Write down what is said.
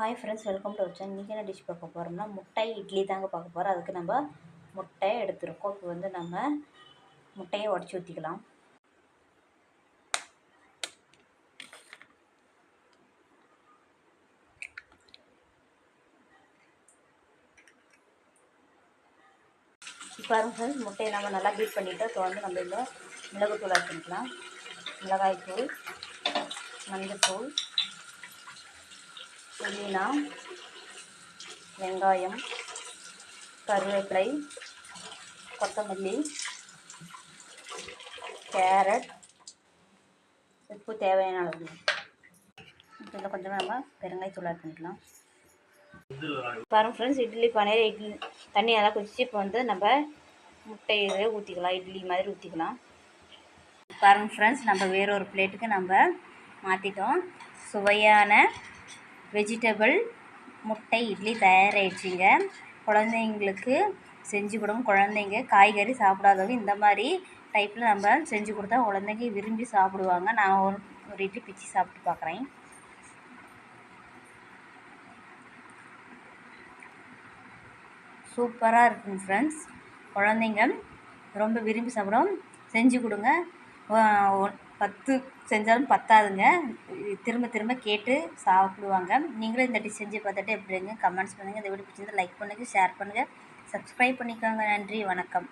Hi friends, welcome to வச்சேன். இன்றைக்கி என்ன டிஷ் பார்க்க போகிறோம்னா முட்டை இட்லி தாங்க பார்க்க போகிறோம். அதுக்கு நம்ம முட்டையை எடுத்துருக்கோம். இப்போ நம்ம முட்டையை உடச்சி ஊற்றிக்கலாம். இப்போ ஃப்ரெண்ட்ஸ், முட்டையை நம்ம நல்லா பீட் பண்ணிவிட்டு இப்போ நம்ம இந்த மிளகுத்தூள் ஆட் பண்ணிக்கலாம். மிளகாய்த்தூள், மஞ்சள்தூள், புதினா, வெங்காயம், கருவேப்பிலை, கொத்தமல்லி, கேரட், உப்பு தேவையான அளவு. இதில் கொஞ்சமாக நம்ம பெருங்காயத்தூள் ஆட் பண்ணிக்கலாம். பாருங்கள் ஃப்ரெண்ட்ஸ், இட்லி பானையில் தண்ணி நல்லா கொதிச்சு இப்போ நம்ம முட்டையை ஊற்றிக்கலாம். இட்லி மாதிரி ஊற்றிக்கலாம். பாருங்கள் ஃப்ரெண்ட்ஸ், நம்ம வேறொரு பிளேட்டுக்கு நம்ம மாற்றிட்டோம். சுவையான வெஜிடபிள் முட்டை இட்லி தயாராகிடுச்சிங்க. குழந்தைங்களுக்கு செஞ்சு கொடுங்க. குழந்தைங்க காய்கறி சாப்பிடாதவங்க இந்த மாதிரி டைப்பில் நம்ம செஞ்சு கொடுத்தா குழந்தைங்க விரும்பி சாப்பிடுவாங்க. நான் ஒரு இட்லி பிச்சு சாப்பிட்டு பார்க்குறேன். சூப்பராக இருக்குங்க ஃப்ரெண்ட்ஸ். குழந்தைங்க ரொம்ப விரும்பி சாப்பிடும். செஞ்சு கொடுங்க. 10 செஞ்சாலும் பத்தாதுங்க. திரும்ப திரும்ப கேட்டு சாப்பிடுவாங்க. நீங்களும் இந்த டிஷ் செஞ்சு பார்த்துட்டு எப்படிங்க கமெண்ட்ஸ் பண்ணுங்கள். இந்த வீடியோ பிடிச்சிருந்தா லைக் பண்ணுங்கள், ஷேர் பண்ணுங்கள், சப்ஸ்கிரைப் பண்ணிக்கோங்க. நன்றி, வணக்கம்.